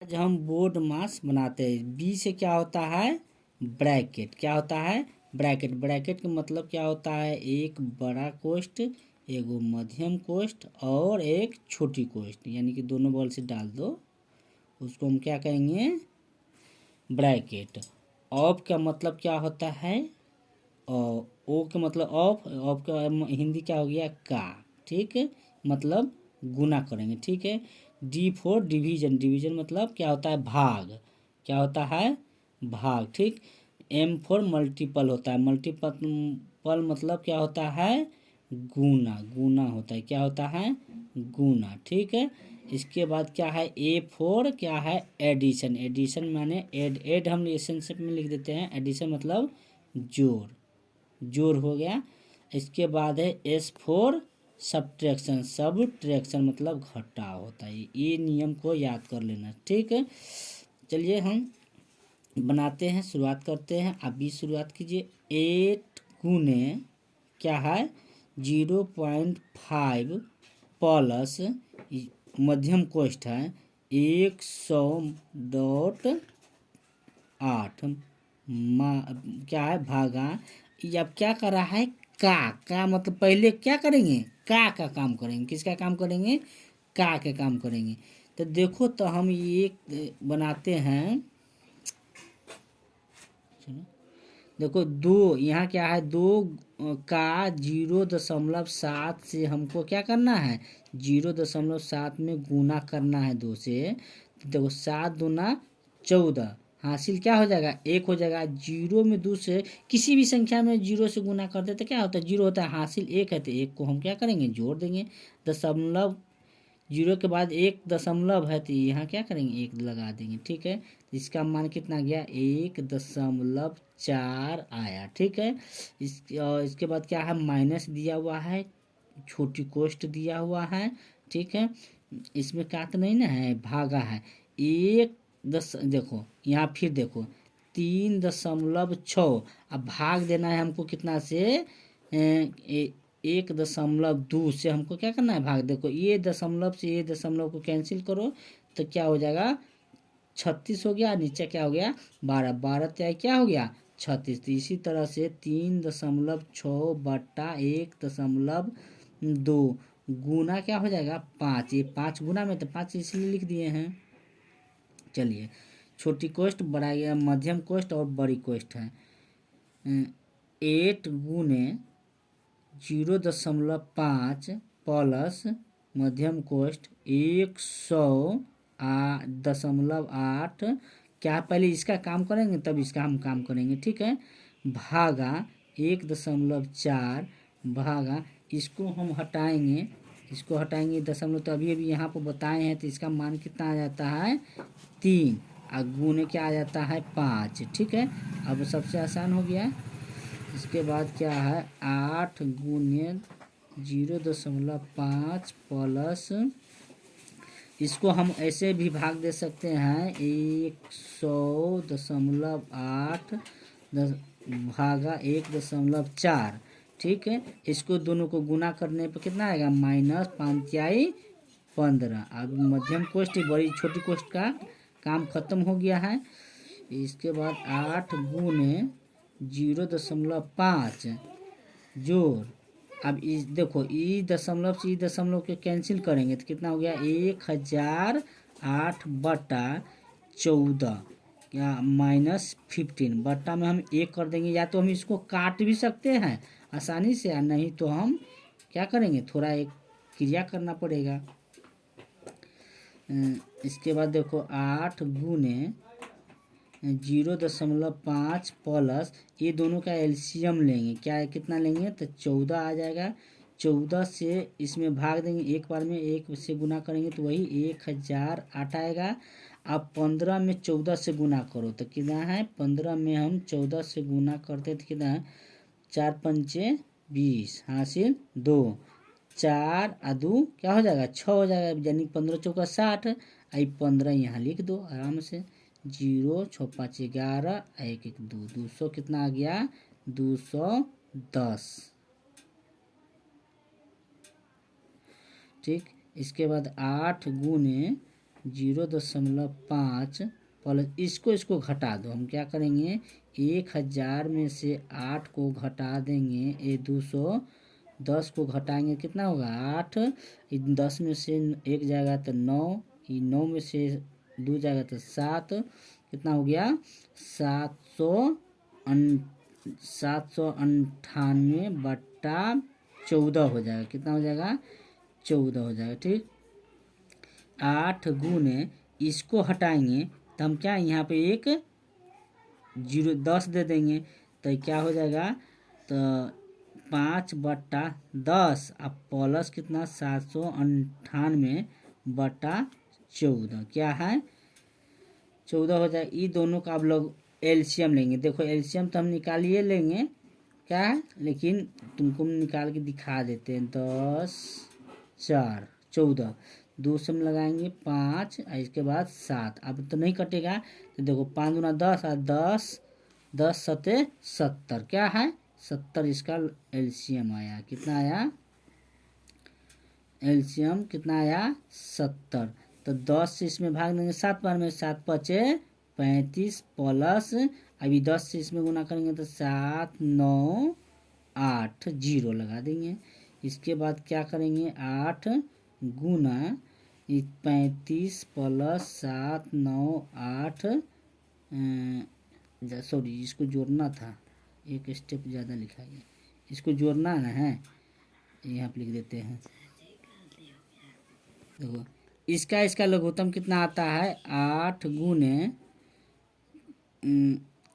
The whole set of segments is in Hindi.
आज हम बोर्ड मास बनाते हैं। बी से क्या होता है? ब्रैकेट। क्या होता है? ब्रैकेट। ब्रैकेट का मतलब क्या होता है? एक बड़ा कोष्ठ, एगो मध्यम कोष्ठ और एक छोटी कोष्ठ, यानी कि दोनों बॉल से डाल दो, उसको हम क्या कहेंगे? ब्रैकेट। ऑफ का मतलब क्या होता है? ओ का मतलब ऑफ। ऑफ का हिंदी क्या हो गया? का। ठीक है, मतलब गुना करेंगे। ठीक है। D four division. डिवीजन मतलब क्या होता है? भाग। क्या होता है? भाग। ठीक। एम फोर मल्टीपल होता है। मल्टीपल मतलब क्या होता है? गुना। गुना होता है। क्या होता है? गुना। ठीक है। इसके बाद क्या है? ए फोर क्या है? एडिशन। एडिशन माने एड। एड हम रिलेशनशिप में लिख देते हैं। एडिशन मतलब जोड़। जोड़ हो गया। इसके बाद है एस फोर सब्ट्रैक्शन। सब्ट्रैक्शन मतलब घटाव होता है। ये नियम को याद कर लेना। ठीक है, चलिए हम बनाते हैं, शुरुआत करते हैं। अभी शुरुआत कीजिए। 8 गुने क्या है? 0.5 प्लस मध्यम कोष्ठ है 100.8 क्या है? भागा। ये अब क्या कर रहा है? का मतलब पहले क्या करेंगे? का काम करेंगे। किसका काम करेंगे? का काम करेंगे। तो देखो, तो हम ये बनाते हैं। देखो, दो यहाँ क्या है? दो का 0.7 से हमको क्या करना है? 0.7 में गुना करना है दो से। तो देखो, 7 दूना 14 हासिल क्या हो जाएगा? एक हो जाएगा। जीरो में दो से किसी भी संख्या में जीरो से गुना करते तो क्या होता है? जीरो होता है। हासिल एक है तो एक को हम क्या करेंगे? जोड़ देंगे। दशमलव जीरो के बाद एक दशमलव है तो यहाँ क्या करेंगे? एक लगा देंगे। ठीक है, तो इसका मान कितना गया? 1.4 आया। ठीक है। इसके बाद क्या है? माइनस दिया हुआ है, छोटी कोष्ठ दिया हुआ है। ठीक है, इसमें काट नहीं ना है, भागा है। एक दस देखो यहाँ, फिर देखो 3.6। अब भाग देना है हमको कितना से? 1.2 से हमको क्या करना है? भाग। देखो, ये दशमलव से ये दशमलव को कैंसिल करो तो क्या हो जाएगा? 36 हो गया। नीचे क्या हो गया? 12। 12 त्याग क्या हो गया? 36। तो इसी तरह से 3.6/1.2 गुना क्या हो जाएगा? 5। ये 5 गुना में तो 5 इसलिए लिख दिए हैं। चलिए, छोटी कोष्ठ, बड़ा या मध्यम कोष्ठ और बड़ी कोष्ठ है। 8 गुने 0.5 प्लस मध्यम कोष्ठ 100.8। क्या पहले इसका काम करेंगे तब इसका हम काम करेंगे। ठीक है, भागा 1.4 भागा। इसको हम हटाएंगे, इसको हटाएंगे दशमलव, तो अभी अभी यहाँ पर बताए हैं। तो इसका मान कितना आ जाता है? 3। और गुने क्या आ जाता है? 5। ठीक है, अब सबसे आसान हो गया। इसके बाद क्या है? 8 गुने 0.5 प्लस, इसको हम ऐसे भी भाग दे सकते हैं। 100.8 भागा 1.4। ठीक है, इसको दोनों को गुना करने पर कितना आएगा? -5×15। अब मध्यम कोष्ठ बड़ी छोटी कोष्ठ का काम खत्म हो गया है। इसके बाद 8 गुने 0.5 जोड़। अब इस देखो, ई दशमलव से ई दशमलव के कैंसिल करेंगे तो कितना हो गया? 1008/14 या -15 बट्टा में हम एक कर देंगे। या तो हम इसको काट भी सकते हैं आसानी से, या नहीं तो हम क्या करेंगे? थोड़ा एक क्रिया करना पड़ेगा। इसके बाद देखो, 8 गुने 0.5 प्लस, ये दोनों का एलसीएम लेंगे। क्या कितना लेंगे? तो 14 आ जाएगा। 14 से इसमें भाग देंगे, एक बार में एक से गुना करेंगे तो वही 1008 आएगा। अब 15 में 14 से गुना करो तो कितना है? 15 में हम 14 से गुना करते तो कितना है? 4×5 = 20 हासिल 2। 4×2 क्या हो जाएगा? 6 हो जाएगा, यानी 15×4 = 60। आई 15 यहाँ लिख दो आराम से। 0 6 5 11 1 1 2 200 कितना आ गया? 210। ठीक, इसके बाद 8 गुने 0.5 प्लस इसको घटा दो। हम क्या करेंगे 1000 में से 8 को घटा देंगे, ये 210 को घटाएंगे कितना होगा 8, 10 में से 1 जाएगा तो 9, 9 में से 2 जाएगा तो 7, कितना हो गया 798/14 हो जाएगा। कितना हो जाएगा 14 हो जाएगा। ठीक, 8 गुने इसको हटाएंगे तो हम क्या यहाँ पे एक 10 दे देंगे तो क्या हो जाएगा तो 5/10 अब प्लस कितना 798/14 क्या है 14 हो जाए। ये दोनों का आप लोग एलसीएम लेंगे। देखो एलसीएम तो हम निकालिए लेंगे क्या है, लेकिन तुमको निकाल के दिखा देते हैं। 10 4 14 2 से हम लगाएंगे 5 और इसके बाद 7। अब तो नहीं कटेगा तो देखो 5 दूना 10 और 10 सते 70 क्या है 70 इसका एलसीएम आया। कितना आया एलसीएम कितना आया 70। तो 10 से इसमें भाग देंगे 7 बार में, 7 पचे 35 प्लस अभी 10 से इसमें गुना करेंगे तो 7 9 8 0 लगा देंगे। इसके बाद क्या करेंगे 8 गुना 35 प्लस 7 9 8 सॉरी इसको जोड़ना था, एक स्टेप ज़्यादा लिखा गया, इसको जोड़ना है यहाँ पे लिख देते हैं। देखो इसका लघुत्तम कितना आता है 8 गुने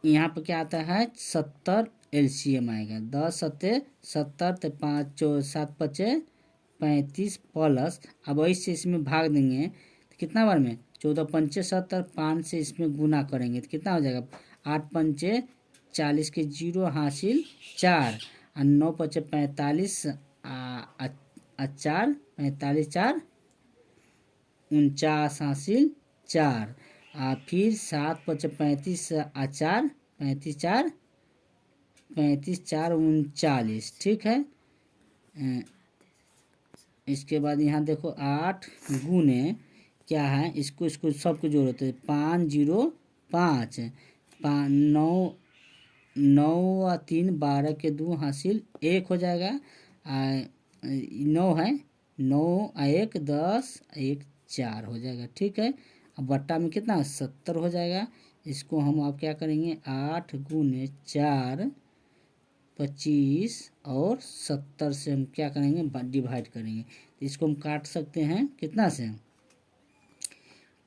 यहाँ पर क्या आता है 70 एलसीएम आएगा। 10 सत्ते 70 तो 5 7 पचे 35 प्लस अब ऐसे इसमें भाग देंगे तो कितना बार में 14 पंचे 70, 5 से इसमें गुना करेंगे तो कितना हो जाएगा 8 पंचे 40 के 0 हासिल 4 और 9 पचे 45 4 45 4 49 हासिल 4 फिर 7 पचे 35 4 35 4 35 4 39। ठीक है, इसके बाद यहाँ देखो 8 गुने क्या है इसको सबको जोड़ो तो 5 0 5 9 9 और 3 12 के 2 हासिल 1 हो जाएगा। 9 है 9 1 10 1 4 हो जाएगा। ठीक है, अब बट्टा में कितना 70 हो जाएगा। इसको हम आप क्या करेंगे 8 गुने 4 25 और 70 से हम क्या करेंगे डिवाइड करेंगे तो इसको हम काट सकते हैं कितना से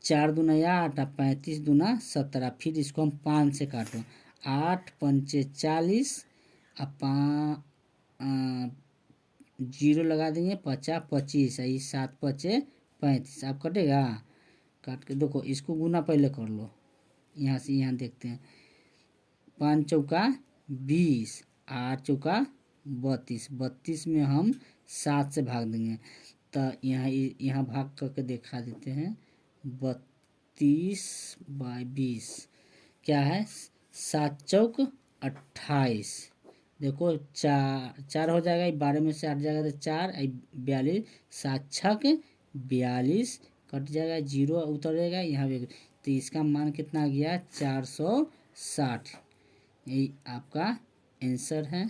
4 दूना 8 35 दूना 17। फिर इसको हम 5 से काटो 8 पंचे 40 अब 0 लगा देंगे 50 25 ये 7 पचे 35 अब कटेगा। काट के देखो इसको गुना पहले कर लो, यहाँ से यहाँ देखते हैं 5 चौका 20 8 चौका 32 32 में हम 7 से भाग देंगे तो यहाँ भाग करके दिखा देते हैं 32/20 क्या है 7 चौक 28। देखो 4 हो जाएगा 12 में से 8 जाएगा तो 4 42 7 छक 42 कट जाएगा 0 उतरेगा यहाँ पे तो इसका मान कितना आ गया 460। यही आपका आंसर है।